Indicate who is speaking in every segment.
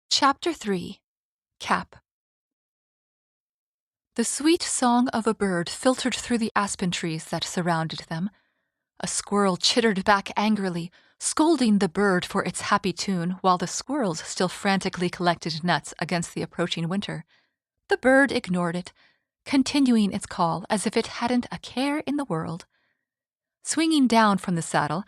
Speaker 1: Chapter 3. Cap. The sweet song of a bird filtered through the aspen trees that surrounded them. A squirrel chittered back angrily, scolding the bird for its happy tune, while the squirrels still frantically collected nuts against the approaching winter. The bird ignored it, continuing its call as if it hadn't a care in the world. Swinging down from the saddle,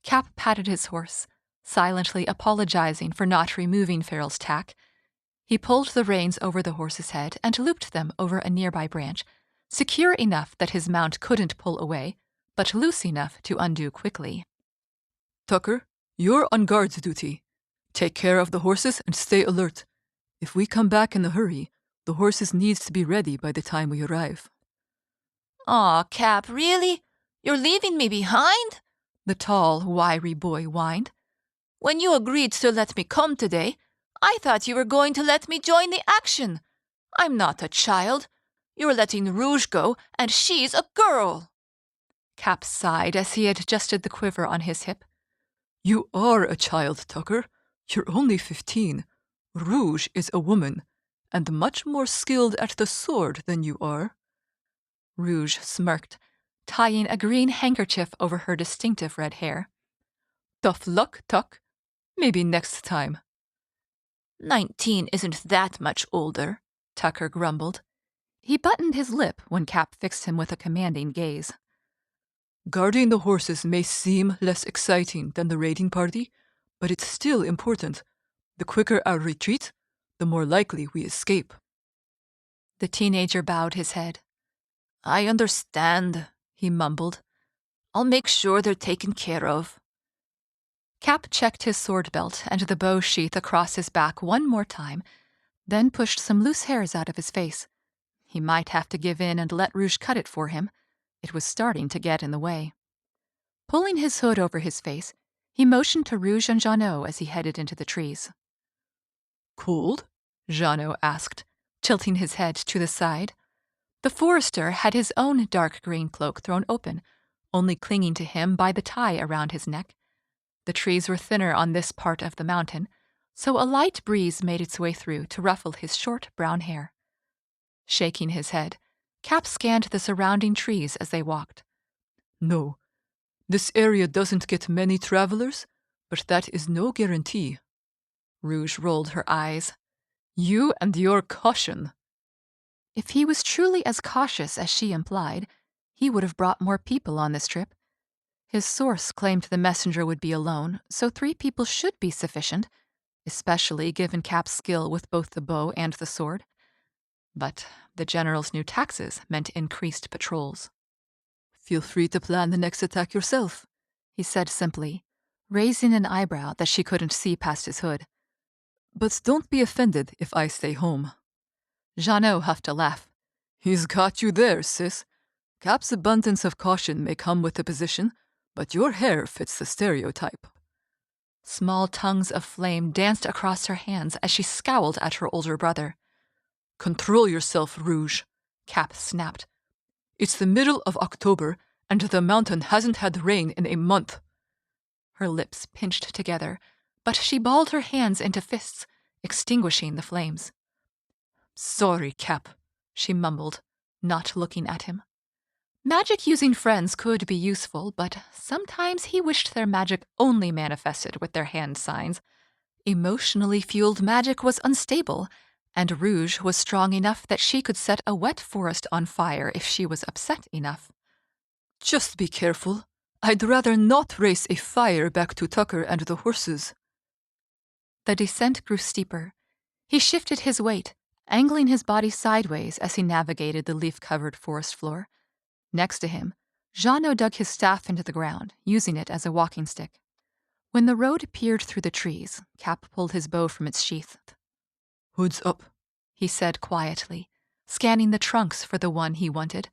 Speaker 1: Cap patted his horse, silently apologizing for not removing Farrell's tack. He pulled the reins over the horse's head and looped them over a nearby branch, secure enough that his mount couldn't pull away, but loose enough to undo quickly.
Speaker 2: Tucker, you're on guard duty. Take care of the horses and stay alert. If we come back in a hurry, the horses needs to be ready by the time we arrive.
Speaker 1: Aw, Cap, really? You're leaving me behind? The tall, wiry boy whined. When you agreed to let me come today, I thought you were going to let me join the action. I'm not a child. You're letting Rouge go, and she's a girl. Cap sighed as he adjusted the quiver on his hip.
Speaker 2: You are a child, Tucker. You're only 15. Rouge is a woman, and much more skilled at the sword than you are.
Speaker 1: Rouge smirked, tying a green handkerchief over her distinctive red hair.
Speaker 2: Tough luck, Tuck. Maybe next time.
Speaker 1: 19 isn't that much older, Tucker grumbled. He buttoned his lip when Cap fixed him with a commanding gaze.
Speaker 2: Guarding the horses may seem less exciting than the raiding party, but it's still important. The quicker our retreat, the more likely we escape.
Speaker 1: The teenager bowed his head. I understand, he mumbled. I'll make sure they're taken care of. Cap checked his sword belt and the bow sheath across his back one more time, then pushed some loose hairs out of his face. He might have to give in and let Rouge cut it for him. It was starting to get in the way. Pulling his hood over his face, he motioned to Rouge and Jeannot as he headed into the trees.
Speaker 2: Cold?
Speaker 1: Jeannot asked, tilting his head to the side. The forester had his own dark green cloak thrown open, only clinging to him by the tie around his neck. The trees were thinner on this part of the mountain, so a light breeze made its way through to ruffle his short brown hair. Shaking his head, Cap scanned the surrounding trees as they walked.
Speaker 2: No, this area doesn't get many travelers, but that is no guarantee.
Speaker 1: Rouge rolled her eyes.
Speaker 2: You and your caution.
Speaker 1: If he was truly as cautious as she implied, he would have brought more people on this trip. His source claimed the messenger would be alone, so 3 people should be sufficient, especially given Cap's skill with both the bow and the sword. But the general's new taxes meant increased patrols.
Speaker 2: Feel free to plan the next attack yourself,
Speaker 1: he said simply, raising an eyebrow that she couldn't see past his hood.
Speaker 2: But don't be offended if I stay home.
Speaker 1: Jeannot huffed a laugh.
Speaker 2: He's got you there, sis. Cap's abundance of caution may come with the position, but your hair fits the stereotype.
Speaker 1: Small tongues of flame danced across her hands as she scowled at her older brother.
Speaker 2: Control yourself, Rouge, Cap snapped. It's the middle of October, and the mountain hasn't had rain in a month.
Speaker 1: Her lips pinched together, but she balled her hands into fists, extinguishing the flames.
Speaker 2: Sorry, Cap,
Speaker 1: she mumbled, not looking at him. Magic-using friends could be useful, but sometimes he wished their magic only manifested with their hand signs. Emotionally fueled magic was unstable, and Rouge was strong enough that she could set a wet forest on fire if she was upset enough.
Speaker 2: Just be careful. I'd rather not race a fire back to Tucker and the horses.
Speaker 1: The descent grew steeper. He shifted his weight, angling his body sideways as he navigated the leaf-covered forest floor. Next to him, Jeannot dug his staff into the ground, using it as a walking stick. When the road peered through the trees, Cap pulled his bow from its sheath.
Speaker 2: Hoods up,
Speaker 1: he said quietly, scanning the trunks for the one he wanted.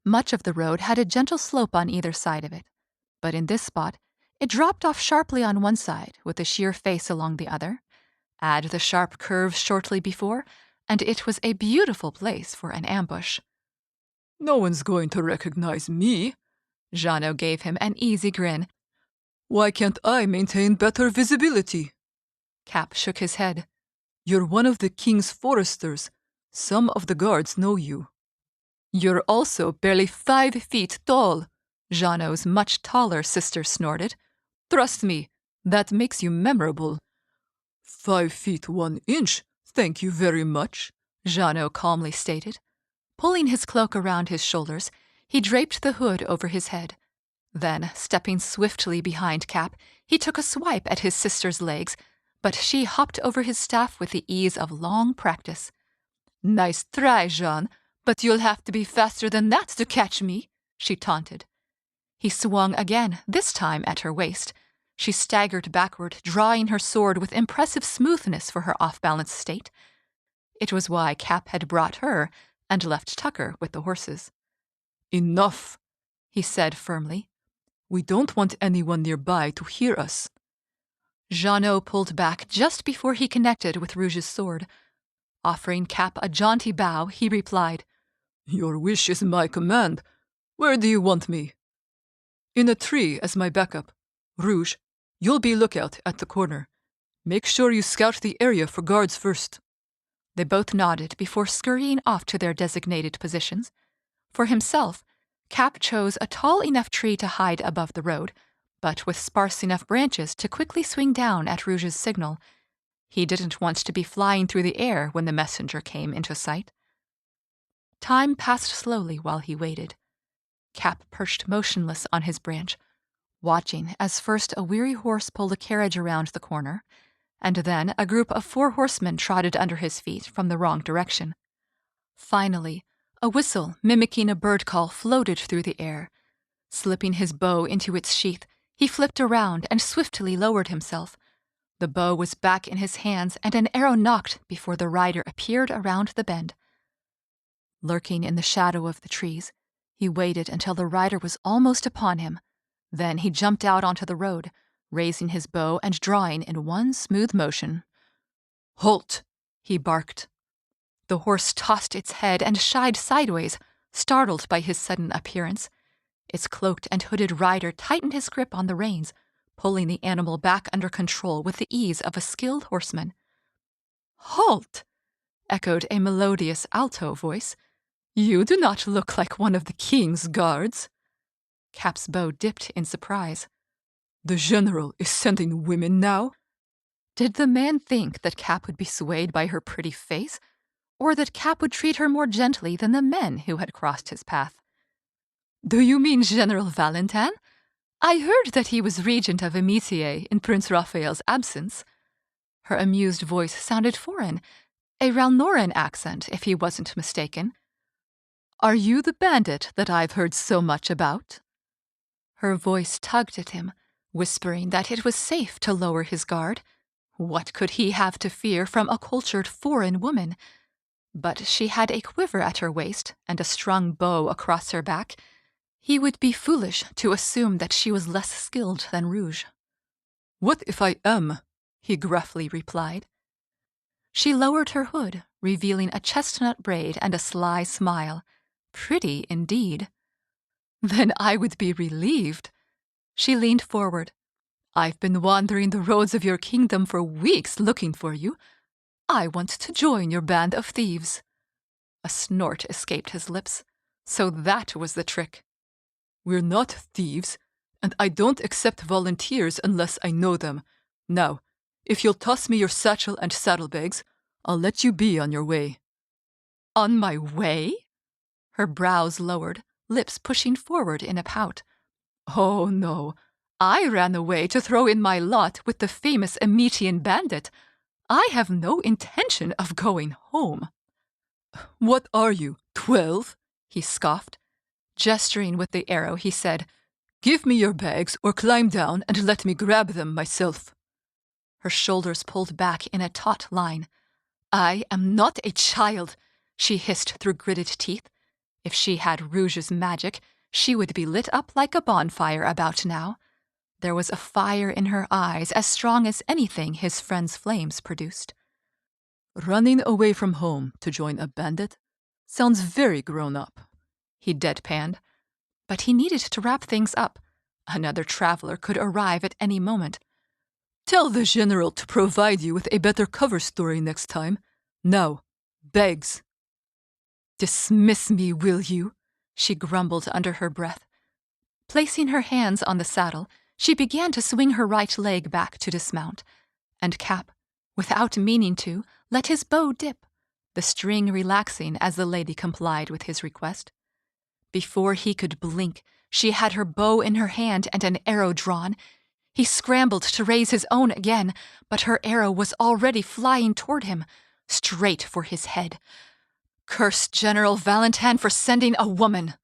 Speaker 1: Much of the road had a gentle slope on either side of it, but in this spot, it dropped off sharply on one side with a sheer face along the other. Add the sharp curves shortly before, and it was a beautiful place for an ambush.
Speaker 2: No one's going to recognize me.
Speaker 1: Jeannot gave him an easy grin.
Speaker 2: Why can't I maintain better visibility?
Speaker 1: Cap shook his head.
Speaker 2: You're one of the king's foresters. Some of the guards know you.
Speaker 1: You're also barely 5 feet tall, Jeannot's much taller sister snorted.
Speaker 2: Trust me, that makes you memorable. 5 feet 1 inch, thank you very much,
Speaker 1: Jeannot calmly stated. Pulling his cloak around his shoulders, he draped the hood over his head. Then, stepping swiftly behind Cap, he took a swipe at his sister's legs, but she hopped over his staff with the ease of long practice. Nice try, Jeanne, but you'll have to be faster than that to catch me, she taunted. He swung again, this time at her waist. She staggered backward, drawing her sword with impressive smoothness for her off-balance state. It was why Cap had brought her and left Tucker with the horses.
Speaker 2: Enough,
Speaker 1: he said firmly.
Speaker 2: We don't want anyone nearby to hear us.
Speaker 1: Jeannot pulled back just before he connected with Rouge's sword. Offering Cap a jaunty bow, he replied,
Speaker 2: Your wish is my command. Where do you want me? In a tree as my backup. Rouge, you'll be lookout at the corner. Make sure you scout the area for guards first.
Speaker 1: They both nodded before scurrying off to their designated positions. For himself, Cap chose a tall enough tree to hide above the road, but with sparse enough branches to quickly swing down at Rouge's signal. He didn't want to be flying through the air when the messenger came into sight. Time passed slowly while he waited. Cap perched motionless on his branch, watching as first a weary horse pulled a carriage around the corner, and then a group of 4 horsemen trotted under his feet from the wrong direction. Finally, a whistle mimicking a bird call floated through the air. Slipping his bow into its sheath, he flipped around and swiftly lowered himself. The bow was back in his hands, and an arrow knocked before the rider appeared around the bend. Lurking in the shadow of the trees, he waited until the rider was almost upon him. Then he jumped out onto the road, raising his bow and drawing in one smooth motion.
Speaker 2: Halt!
Speaker 1: He barked. The horse tossed its head and shied sideways, startled by his sudden appearance. Its cloaked and hooded rider tightened his grip on the reins, pulling the animal back under control with the ease of a skilled horseman. Halt! Echoed a melodious alto voice. You do not look like one of the king's guards. Cap's bow dipped in surprise.
Speaker 2: The general is sending women now?
Speaker 1: Did the man think that Cap would be swayed by her pretty face, or that Cap would treat her more gently than the men who had crossed his path? Do you mean General Valentin? I heard that he was regent of Amicia in Prince Raphael's absence. Her amused voice sounded foreign, a Ralnoran accent, if he wasn't mistaken. Are you the bandit that I've heard so much about? Her voice tugged at him, whispering that it was safe to lower his guard. What could he have to fear from a cultured foreign woman? But she had a quiver at her waist and a strung bow across her back. He would be foolish to assume that she was less skilled than Rouge.
Speaker 2: What if I am?
Speaker 1: He gruffly replied. She lowered her hood, revealing a chestnut braid and a sly smile. Pretty indeed. Then I would be relieved. She leaned forward. I've been wandering the roads of your kingdom for weeks looking for you. I want to join your band of thieves. A snort escaped his lips. So that was the trick.
Speaker 2: We're not thieves, and I don't accept volunteers unless I know them. Now, if you'll toss me your satchel and saddlebags, I'll let you be on your way.
Speaker 1: On my way? Her brows lowered, lips pushing forward in a pout. Oh no, I ran away to throw in my lot with the famous Ametian bandit. I have no intention of going home.
Speaker 2: What are you, 12?
Speaker 1: He scoffed. Gesturing with the arrow, he said,
Speaker 2: Give me your bags or climb down and let me grab them myself.
Speaker 1: Her shoulders pulled back in a taut line. I am not a child, she hissed through gritted teeth. If she had Rouge's magic, she would be lit up like a bonfire about now. There was a fire in her eyes as strong as anything his friend's flames produced.
Speaker 2: Running away from home to join a bandit sounds very grown up, he deadpanned.
Speaker 1: But he needed to wrap things up. Another traveler could arrive at any moment.
Speaker 2: Tell the general to provide you with a better cover story next time. Now, bags.
Speaker 1: Dismiss me, will you? She grumbled under her breath. Placing her hands on the saddle, she began to swing her right leg back to dismount, and Cap, without meaning to, let his bow dip, the string relaxing as the lady complied with his request. Before he could blink, she had her bow in her hand and an arrow drawn. He scrambled to raise his own again, but her arrow was already flying toward him, straight for his head. Curse General Valentin for sending a woman!